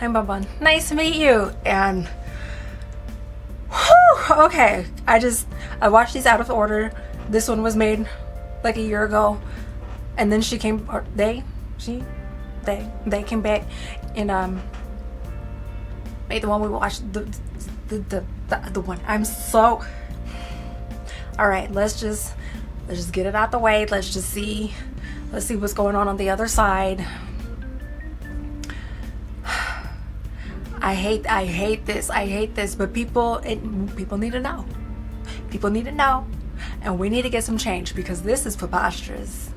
I'm Bun Bun. Nice to meet you. And whew, okay, I watched these out of order. This one was made like a year ago, and then they came back and made the one we watched, the one. I'm so all right. Let's just get it out the way. Let's see what's going on the other side. I hate this, but people need to know. People need to know, and we need to get some change because this is preposterous.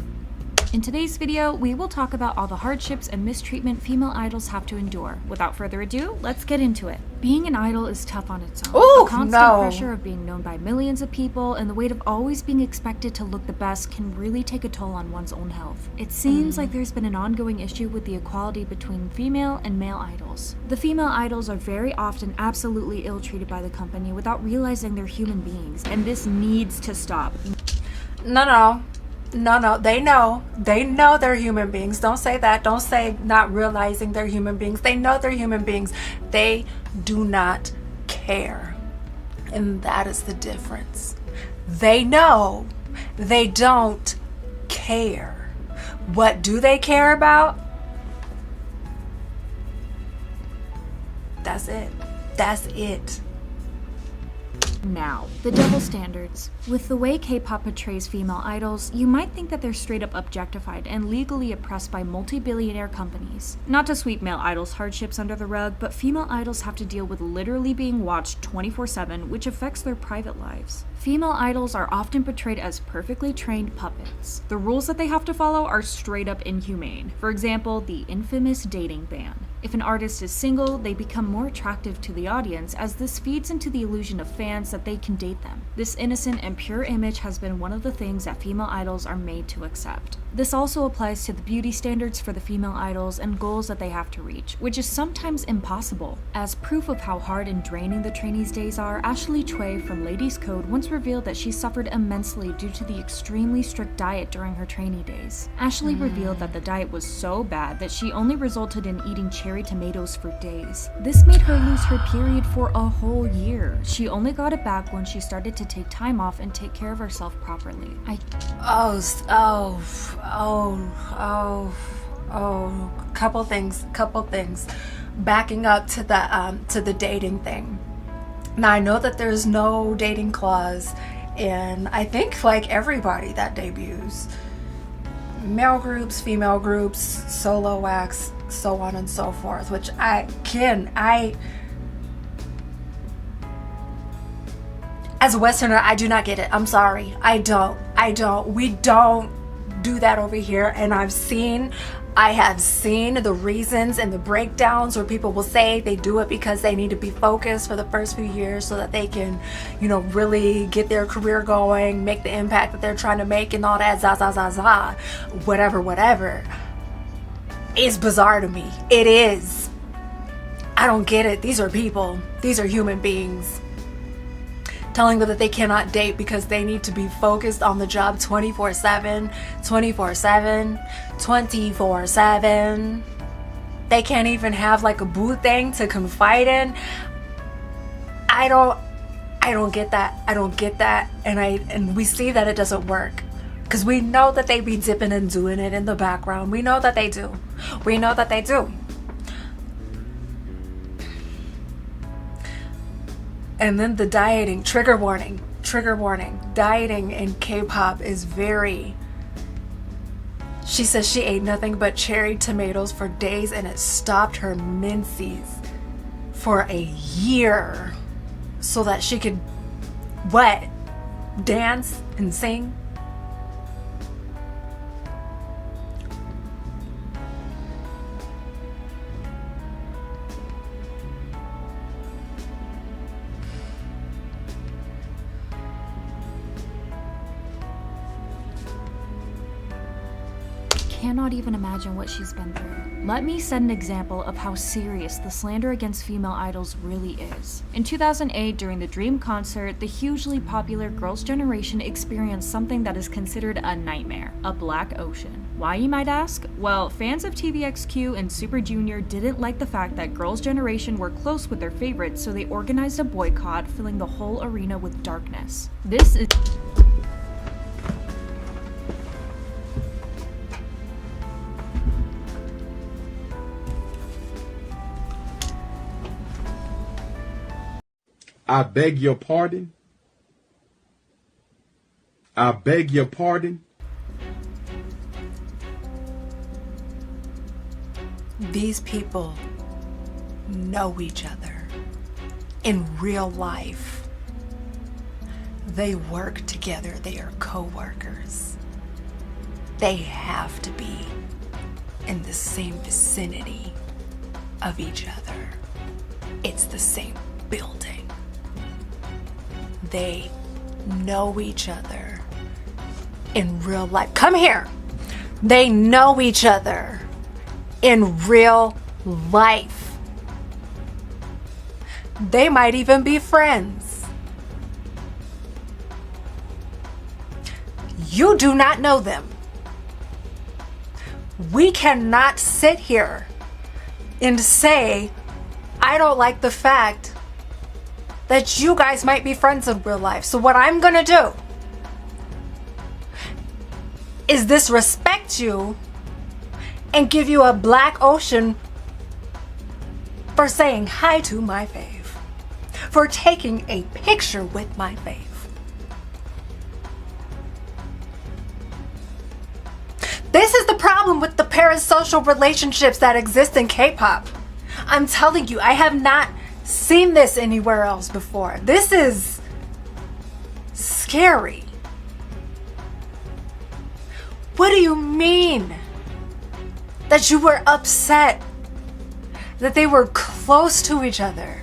In today's video, we will talk about all the hardships and mistreatment female idols have to endure. Without further ado, let's get into it. Being an idol is tough on its own. Ooh, the constant pressure of being known by millions of people and the weight of always being expected to look the best can really take a toll on one's own health. It seems like there's been an ongoing issue with the equality between female and male idols. The female idols are very often absolutely ill-treated by the company without realizing they're human beings, and this needs to stop. No, they know they're human beings. Don't say that. Don't say not realizing they're human beings. They know they're human beings. They do not care, and that is the difference. They know, they don't care. What do they care about? That's it. Now, the double standards. With the way K-pop portrays female idols, you might think that they're straight up objectified and legally oppressed by multi-billionaire companies. Not to sweep male idols' hardships under the rug, but female idols have to deal with literally being watched 24/7, which affects their private lives. Female idols are often portrayed as perfectly trained puppets. The rules that they have to follow are straight up inhumane. For example, the infamous dating ban. If an artist is single, they become more attractive to the audience, as this feeds into the illusion of fans that they can date them. This innocent and pure image has been one of the things that female idols are made to accept. This also applies to the beauty standards for the female idols and goals that they have to reach, which is sometimes impossible. As proof of how hard and draining the trainees' days are, Ashley Choi from Ladies Code once revealed that she suffered immensely due to the extremely strict diet during her trainee days. Ashley revealed that the diet was so bad that she only resulted in eating cherry tomatoes for days. This made her lose her period for a whole year. She only got it back when she started to take time off and take care of herself properly. Couple things. Backing up to the dating thing. Now I know that there's no dating clause in, I think, like everybody that debuts. Male groups, female groups, solo acts, so on and so forth, which as a Westerner, I do not get it. I'm sorry. I don't. We don't do that over here. And I have seen the reasons and the breakdowns where people will say they do it because they need to be focused for the first few years so that they can, really get their career going, make the impact that they're trying to make and all that, whatever. It's bizarre to me. It is. I don't get it. These are people. These are human beings. Telling them that they cannot date because they need to be focused on the job 24/7. They can't even have like a boo thing to confide in. I don't get that. And we see that it doesn't work. Because we know that they be dipping and doing it in the background. We know that they do. And then the dieting, trigger warning. Dieting in K-pop is very... She says she ate nothing but cherry tomatoes for days and it stopped her menses for a year so that she could, dance and sing? Cannot even imagine what she's been through. Let me set an example of how serious the slander against female idols really is. In 2008, during the Dream concert, the hugely popular Girls' Generation experienced something that is considered a nightmare, a black ocean. Why, you might ask? Well, fans of TVXQ and Super Junior didn't like the fact that Girls' Generation were close with their favorites, so they organized a boycott, filling the whole arena with darkness. This is... I beg your pardon. I beg your pardon. These people know each other in real life. They work together. They are co-workers. They have to be in the same vicinity of each other. It's the same building. They know each other in real life. Come here. They know each other in real life. They might even be friends. You do not know them. We cannot sit here and say, I don't like the fact that you guys might be friends in real life. So what I'm gonna do is disrespect you and give you a black ocean for saying hi to my fave, for taking a picture with my fave. This is the problem with the parasocial relationships that exist in K-pop. I'm telling you, I have not seen this anywhere else before. This is scary. What do you mean that you were upset that they were close to each other?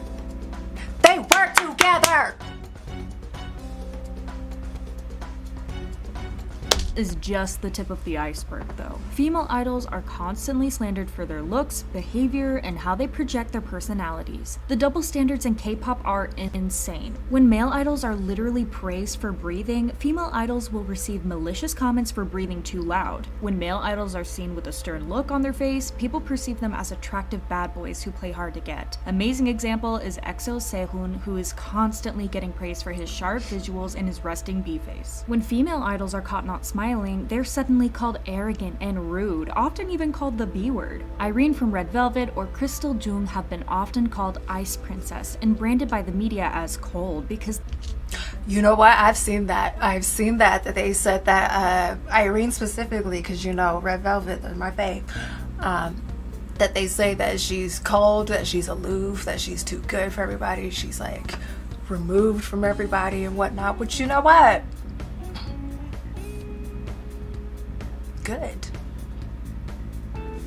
They work together. Is just the tip of the iceberg, though. Female idols are constantly slandered for their looks, behavior, and how they project their personalities. The double standards in K-pop are insane. When male idols are literally praised for breathing, female idols will receive malicious comments for breathing too loud. When male idols are seen with a stern look on their face, people perceive them as attractive bad boys who play hard to get. Amazing example is EXO's Sehun, who is constantly getting praised for his sharp visuals and his resting B face. When female idols are caught not smiling, they're suddenly called arrogant and rude, often even called the B word. Irene from Red Velvet or Crystal Jung have been often called Ice Princess and branded by the media as cold because... You know what? I've seen that they said that Irene specifically, because you know Red Velvet is my fave, that they say that she's cold, that she's aloof, that she's too good for everybody, she's like removed from everybody and whatnot. But you know what? Good.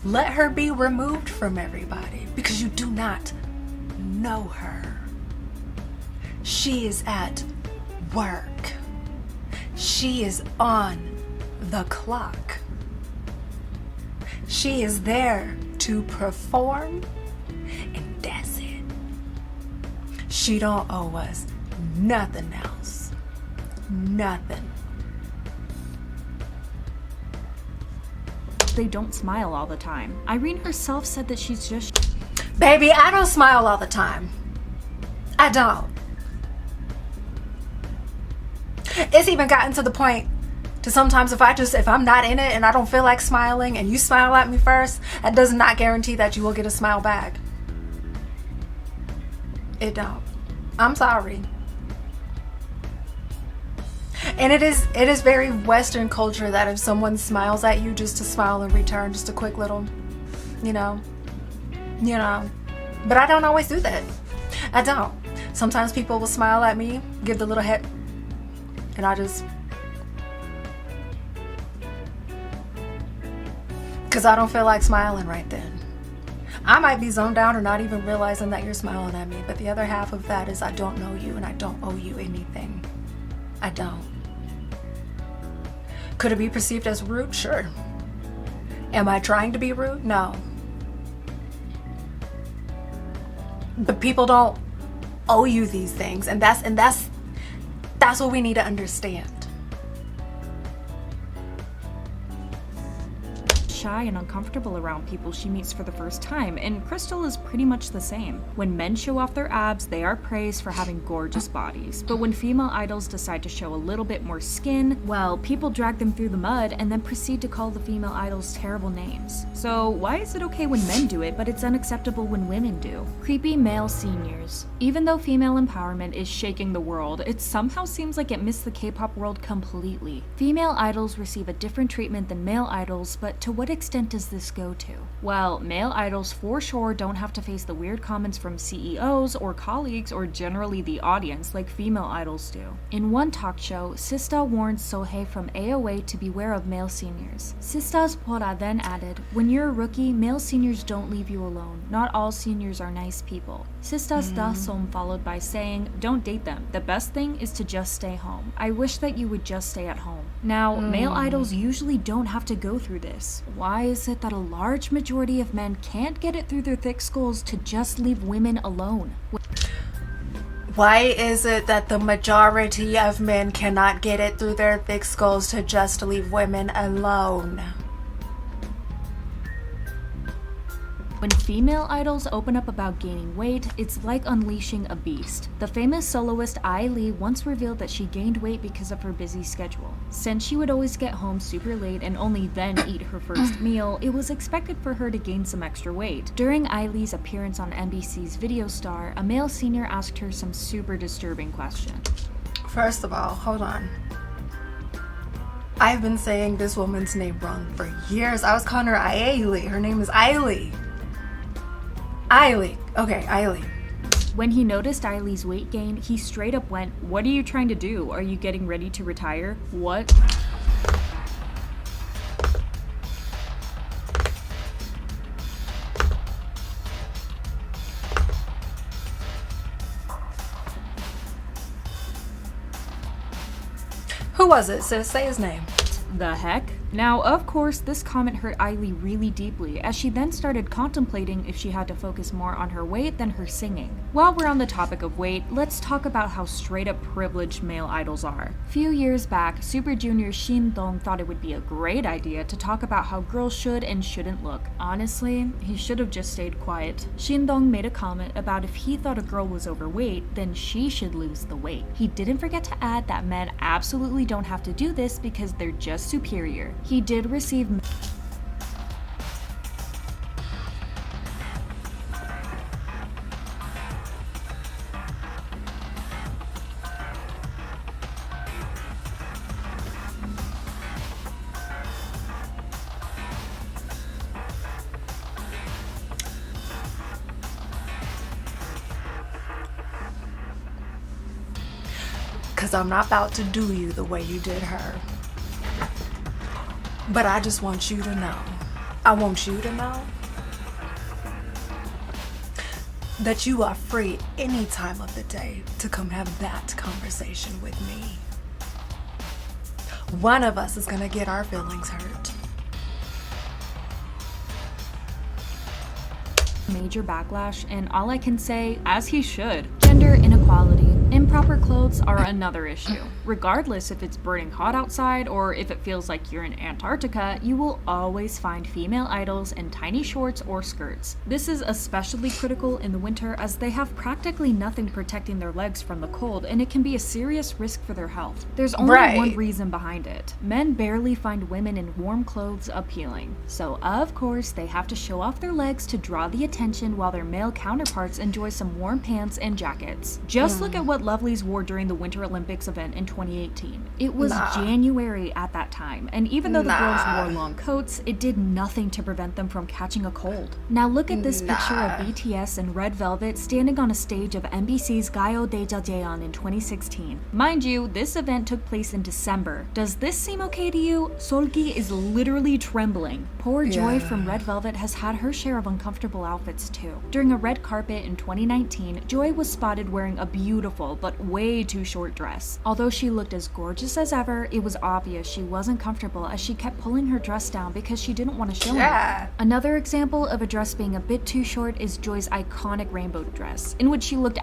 Let her be removed from everybody because you do not know her. She is at work. She is on the clock. She is there to perform, and that's it. She don't owe us nothing else. Nothing. they don't smile all the time. Irene herself said that she's just... Baby, I don't smile all the time. I don't. It's even gotten to the point to sometimes if I'm not in it and I don't feel like smiling and you smile at me first, that does not guarantee that you will get a smile back. It don't. I'm sorry. And it is very Western culture that if someone smiles at you, just to smile in return, just a quick little, you know. But I don't always do that. I don't. Sometimes people will smile at me, give the little head, and I just, because I don't feel like smiling right then. I might be zoned out or not even realizing that you're smiling at me, but the other half of that is I don't know you and I don't owe you anything. I don't. Could it be perceived as rude? Sure. Am I trying to be rude? No. But people don't owe you these things, and that's what we need to understand. shy and uncomfortable around people she meets for the first time, and Crystal is pretty much the same. When men show off their abs, they are praised for having gorgeous bodies, but when female idols decide to show a little bit more skin, well, people drag them through the mud and then proceed to call the female idols terrible names. So why is it okay when men do it, but it's unacceptable when women do? Creepy male seniors. Even though female empowerment is shaking the world, it somehow seems like it missed the K-pop world completely. Female idols receive a different treatment than male idols, but to what extent does this go to? Well, male idols for sure don't have to face the weird comments from CEOs or colleagues or generally the audience like female idols do. In one talk show, Sista warned Sohei from AOA to beware of male seniors. Sista's Pora then added, "When you're a rookie, male seniors don't leave you alone. Not all seniors are nice people." Sista's Dasom followed by saying, "Don't date them. The best thing is to just stay home. I wish that you would just stay at home." Now, male idols usually don't have to go through this. Why is it that a large majority of men can't get it through their thick skulls to just leave women alone? Why is it that the majority of men cannot get it through their thick skulls to just leave women alone? When female idols open up about gaining weight, it's like unleashing a beast. The famous soloist Ai Lee once revealed that she gained weight because of her busy schedule. Since she would always get home super late and only then eat her first meal, it was expected for her to gain some extra weight. During Ai Lee's appearance on NBC's Video Star, a male senior asked her some super disturbing question. First of all, hold on. I've been saying this woman's name wrong for years. I was calling her Ailey. Her name is Ailey. Ailey. Okay, Ailey. When he noticed Ai Lee's weight gain, he straight up went, "What are you trying to do? Are you getting ready to retire? What?" Who was it, sis? Say his name. The heck? Now, of course, this comment hurt Ai Lee really deeply, as she then started contemplating if she had to focus more on her weight than her singing. While we're on the topic of weight, let's talk about how straight up privileged male idols are. Few years back, Super Junior Shin Dong thought it would be a great idea to talk about how girls should and shouldn't look. Honestly, he should have just stayed quiet. Shin Dong made a comment about if he thought a girl was overweight, then she should lose the weight. He didn't forget to add that men absolutely don't have to do this because they're just superior. He did receive Because I'm not about to do you the way you did her. But I just want you to know. I want you to know that you are free any time of the day to come have that conversation with me. One of us is going to get our feelings hurt. major backlash, and all I can say, as he should. Gender inequality. Improper clothes are another issue. Regardless if it's burning hot outside or if it feels like you're in Antarctica, you will always find female idols in tiny shorts or skirts. This is especially critical in the winter as they have practically nothing protecting their legs from the cold, and it can be a serious risk for their health. There's only one reason behind it. Men barely find women in warm clothes appealing. So of course they have to show off their legs to draw the attention while their male counterparts enjoy some warm pants and jackets. Just look at what Lovelyz wore during the Winter Olympics event in 2018. It was January at that time, and even though the girls wore long coats, it did nothing to prevent them from catching a cold. Now look at this picture of BTS and Red Velvet standing on a stage of NBC's Gayo Daejajeon in 2016. Mind you, this event took place in December. Does this seem okay to you? Solgi is literally trembling. Poor Joy from Red Velvet has had her share of uncomfortable outfits too. During a red carpet in 2019, Joy was spotted wearing a beautiful but way too short dress. Although she looked as gorgeous as ever, it was obvious she wasn't comfortable as she kept pulling her dress down because she didn't want to show it. Another example of a dress being a bit too short is Joy's iconic rainbow dress, in which she looked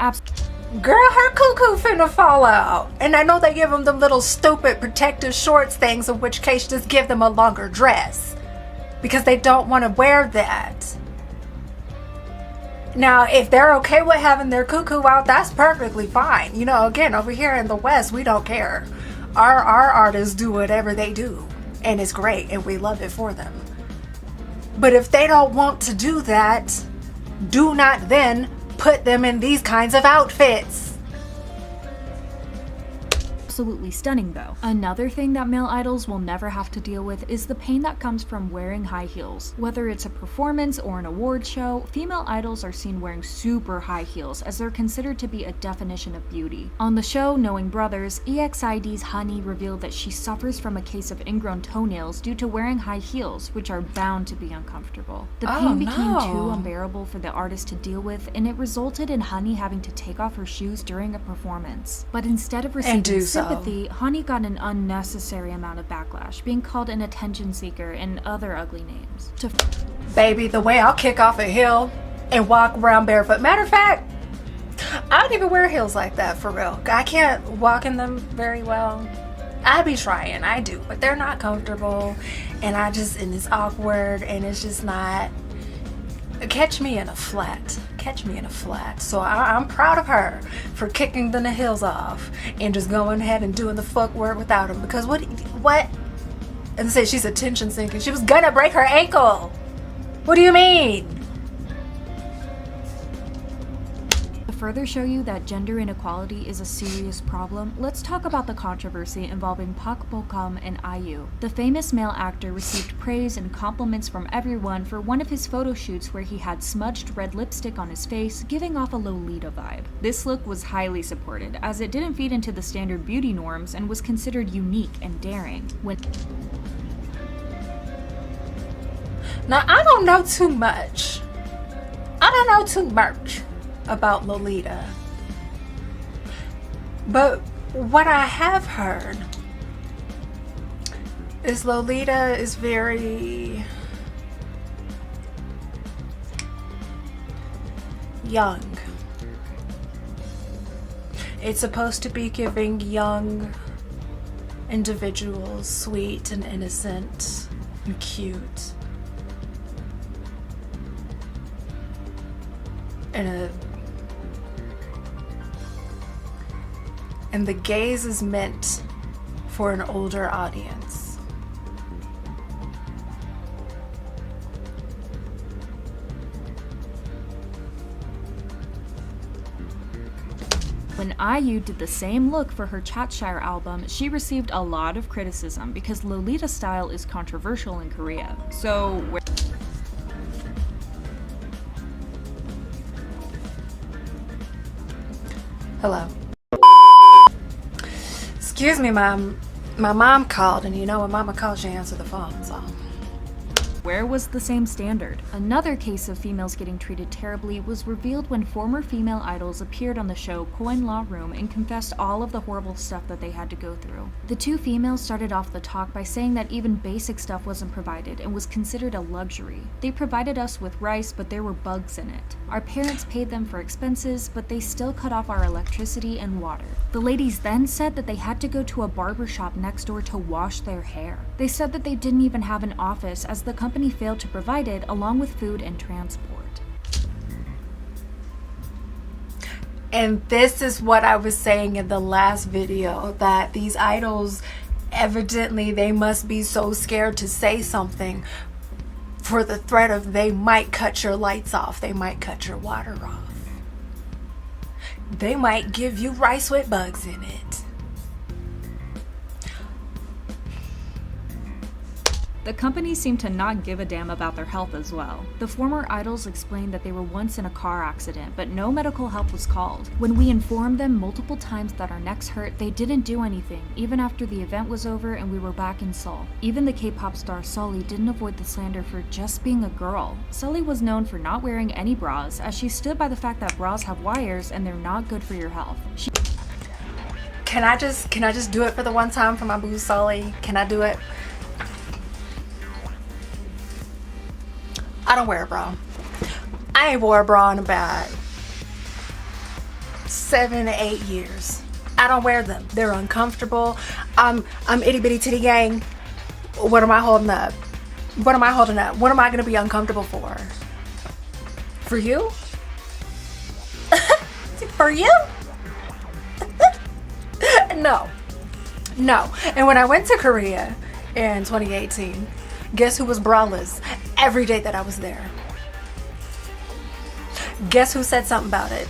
Girl, her cuckoo finna fall out. And I know they give them the little stupid protective shorts things, in which case just give them a longer dress. because they don't want to wear that. Now, if they're okay with having their cuckoo out, that's perfectly fine. You know, again, over here in the West, we don't care. Our artists do whatever they do, and it's great, and we love it for them. But if they don't want to do that, do not then put them in these kinds of outfits. Absolutely stunning though. Another thing that male idols will never have to deal with is the pain that comes from wearing high heels. Whether it's a performance or an award show, female idols are seen wearing super high heels as they're considered to be a definition of beauty. On the show Knowing Brothers, EXID's Honey revealed that she suffers from a case of ingrown toenails due to wearing high heels, which are bound to be uncomfortable. The pain became too unbearable for the artist to deal with, and it resulted in Honey having to take off her shoes during a performance. But instead of receiving sympathy, Honey got an unnecessary amount of backlash, being called an attention seeker and other ugly names. Baby, the way I'll kick off a hill and walk around barefoot. Matter of fact, I don't even wear heels like that, for real. I can't walk in them very well. I be trying, I do, but they're not comfortable, and it's awkward, and it's just not. Catch me in a flat. Catch me in a flat. So I'm proud of her for kicking the heels off and just going ahead and doing the footwork without them. Because what? And say she's attention seeking. She was gonna break her ankle. What do you mean? To further show you that gender inequality is a serious problem, let's talk about the controversy involving Pak Bo-gum and IU. The famous male actor received praise and compliments from everyone for one of his photo shoots where he had smudged red lipstick on his face, giving off a Lolita vibe. This look was highly supported, as it didn't feed into the standard beauty norms and was considered unique and daring. Now, I don't know too much about Lolita, but what I have heard is Lolita is very young. It's supposed to be giving young individuals sweet and innocent and cute. And the gaze is meant for an older audience. When IU did the same look for her Chatshire album, she received a lot of criticism because Lolita style is controversial in Korea. So Hello. Excuse me, Mom. My mom called, and you know when Mama calls, she answers the phone, so. where was the same standard? Another case of females getting treated terribly was revealed when former female idols appeared on the show Coin Law Room and confessed all of the horrible stuff that they had to go through. The two females started off the talk by saying that even basic stuff wasn't provided and was considered a luxury. They provided us with rice, but there were bugs in it. Our parents paid them for expenses, but they still cut off our electricity and water. The ladies then said that they had to go to a barber shop next door to wash their hair. They said that they didn't even have an office as the company failed to provide it, along with food and transport. And this is what I was saying in the last video, that these idols, evidently they must be so scared to say something for the threat of they might cut your lights off, they might cut your water off, they might give you rice with bugs in it. The company seemed to not give a damn about their health as well. The former idols explained that they were once in a car accident, but no medical help was called. When we informed them multiple times that our necks hurt, they didn't do anything, even after the event was over and we were back in Seoul. Even the K-pop star Sully didn't avoid the slander for just being a girl. Sully was known for not wearing any bras, as she stood by the fact that bras have wires and they're not good for your health. Can I just do it for the one time for my boo Sully? Can I do it? I don't wear a bra. I ain't wore a bra in about 7 to 8 years. I don't wear them. They're uncomfortable. I'm itty bitty titty gang. What am I holding up? What am I holding up? What am I going to be uncomfortable for? For you? For you? No. No. And when I went to Korea in 2018, guess who was braless every day that I was there? Guess who said something about it?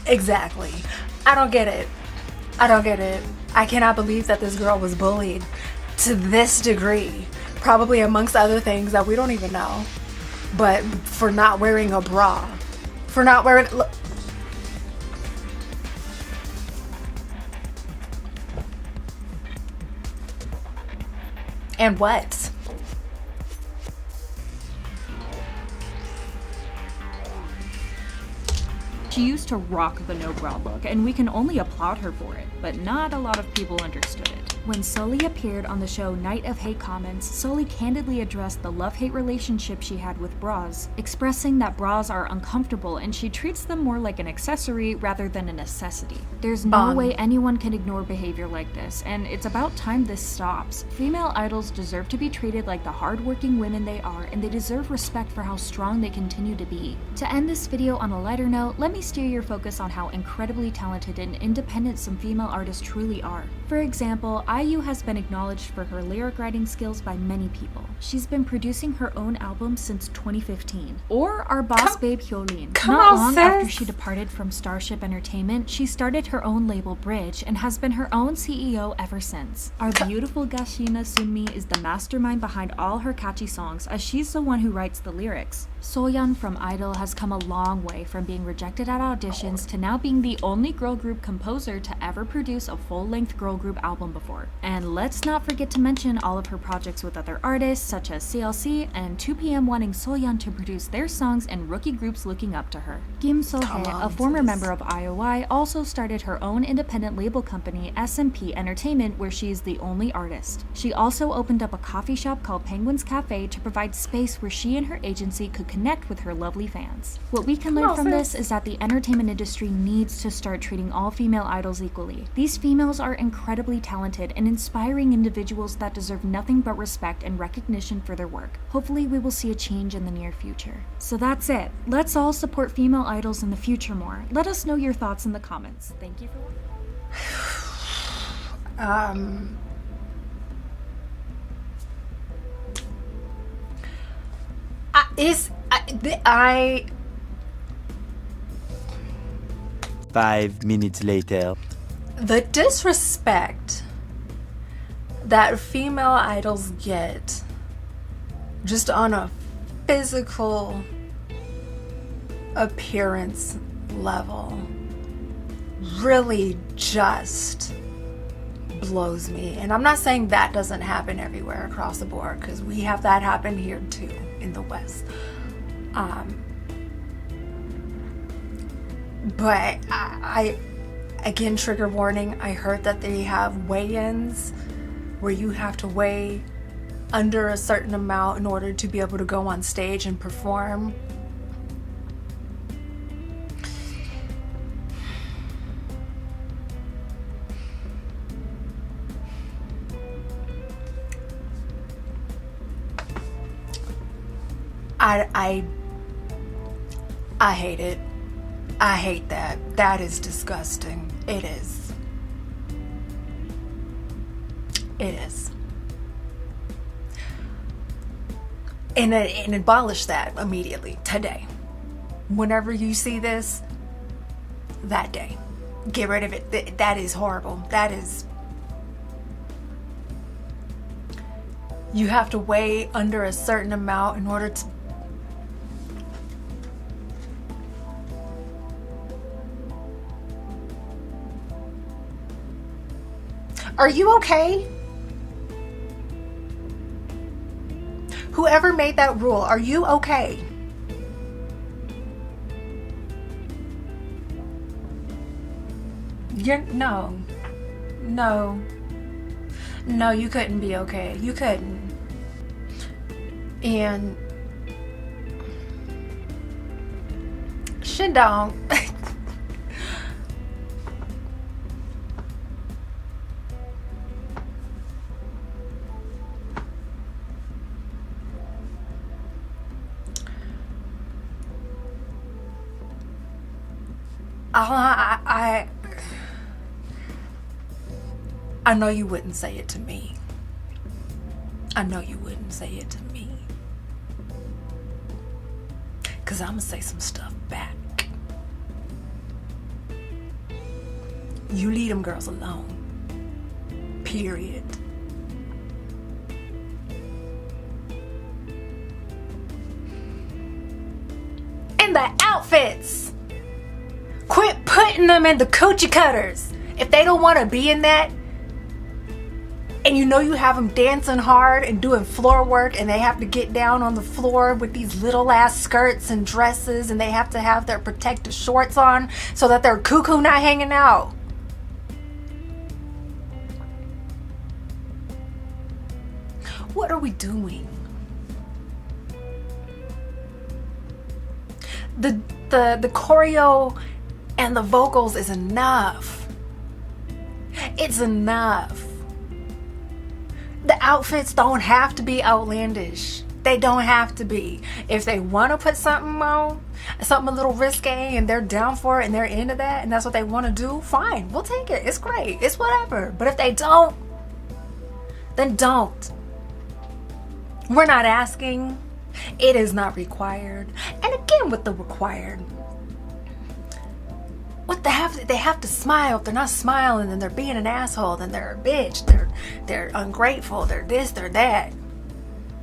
Exactly. I don't get it. I don't get it. I cannot believe that this girl was bullied to this degree. Probably amongst other things that we don't even know. But for not wearing a bra. For not wearing... Look. And what? She used to rock the no-bra look, and we can only applaud her for it, but not a lot of people understood it. When Sully appeared on the show Night of Hate Comments, Sully candidly addressed the love-hate relationship she had with bras, expressing that bras are uncomfortable and she treats them more like an accessory rather than a necessity. There's no way anyone can ignore behavior like this, and it's about time this stops. Female idols deserve to be treated like the hardworking women they are, and they deserve respect for how strong they continue to be. To end this video on a lighter note, let me steer your focus on how incredibly talented and independent some female artists truly are. For example, IU has been acknowledged for her lyric writing skills by many people. She's been producing her own album since 2015. Or our boss babe Hyolyn. Not long after she departed from Starship Entertainment, she started her own label Bridge and has been her own CEO ever since. Our beautiful Gashina Sunmi is the mastermind behind all her catchy songs, as she's the one who writes the lyrics. Soyeon from Idol has come a long way from being rejected at auditions to now being the only girl group composer to ever produce a full-length girl group album before. And let's not forget to mention all of her projects with other artists such as CLC and 2PM wanting Soyeon to produce their songs and rookie groups looking up to her. Kim So-hye, a former member of IOI, also started her own independent label company SMP Entertainment, where she is the only artist. She also opened up a coffee shop called Penguin's Cafe to provide space where she and her agency could connect with her lovely fans. What we can learn from this is that the entertainment industry needs to start treating all female idols equally. These females are incredibly talented and inspiring individuals that deserve nothing but respect and recognition for their work. Hopefully we will see a change in the near future. So that's it. Let's all support female idols in the future more. Let us know your thoughts in the comments. Thank you for watching. I 5 minutes later. the disrespect that female idols get just on a physical appearance level really just blows me. And I'm not saying that doesn't happen everywhere across the board, because we have that happen here too in the West. But I again, trigger warning, I heard that they have weigh-ins where you have to weigh under a certain amount in order to be able to go on stage and perform. I hate it. I hate that. That is disgusting. It is. It is. And abolish that immediately, today. Whenever you see this, that day. Get rid of it. That is horrible. That is... You have to weigh under a certain amount in order to... Are you okay? Whoever made that rule, are you okay? No, you couldn't be okay. You couldn't. And shit don't. I know you wouldn't say it to me. I know you wouldn't say it to me. Cause I'm gonna say some stuff back. You leave them girls alone. Period. And the outfits. Quit putting them in the coochie cutters. If they don't want to be in that, and you know you have them dancing hard and doing floor work, and they have to get down on the floor with these little ass skirts and dresses, and they have to have their protective shorts on so that their cuckoo not hanging out. What are we doing? The choreo and the vocals is enough. It's enough. The outfits don't have to be outlandish. They don't have to be. If they want to put something on, something a little risque, and they're down for it and they're into that and that's what they want to do, fine, we'll take it. It's great. It's whatever. But if they don't, then don't. We're not asking. It is not required. And again, with the required, what they have to smile. If they're not smiling, then they're being an asshole, then they're a bitch, they're ungrateful, they're this, they're that.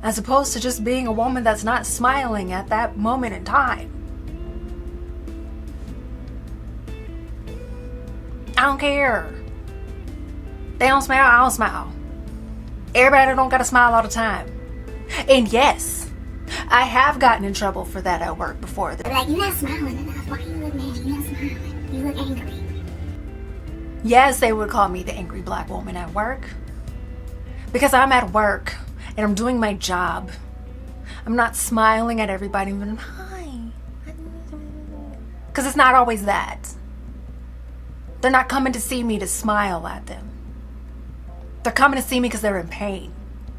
As opposed to just being a woman that's not smiling at that moment in time. I don't care. They don't smile, I don't smile. Everybody don't gotta smile all the time. And yes, I have gotten in trouble for that at work before. They're like, you're not smiling enough. Why you look mad? You're not smiling. You look angry. Yes, they would call me the angry black woman at work. Because I'm at work and I'm doing my job. I'm not smiling at everybody and hi. Because it's not always that. They're not coming to see me to smile at them. They're coming to see me because they're in pain.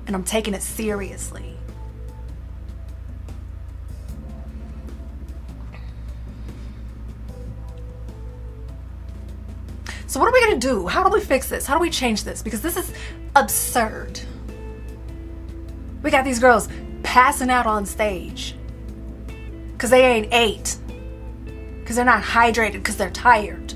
And I'm taking it seriously. So what are we gonna do? How do we fix this? How do we change this? Because this is absurd. We got these girls passing out on stage because they ain't ate, because they're not hydrated, because they're tired.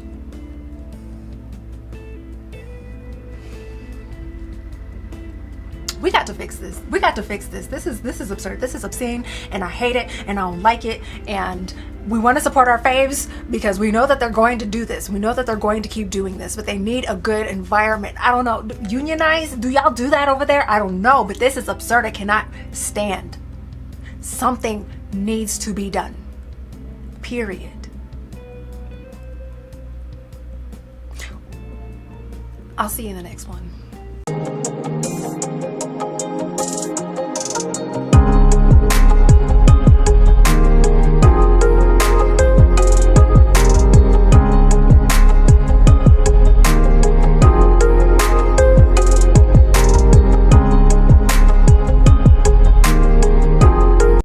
We got to fix this. We got to fix this. This is absurd. This is obscene, and I hate it, and I don't like it, and we want to support our faves because we know that they're going to do this. We know that they're going to keep doing this, but they need a good environment. I don't know. Unionize? Do y'all do that over there? I don't know, but this is absurd. I cannot stand. Something needs to be done. Period. I'll see you in the next one.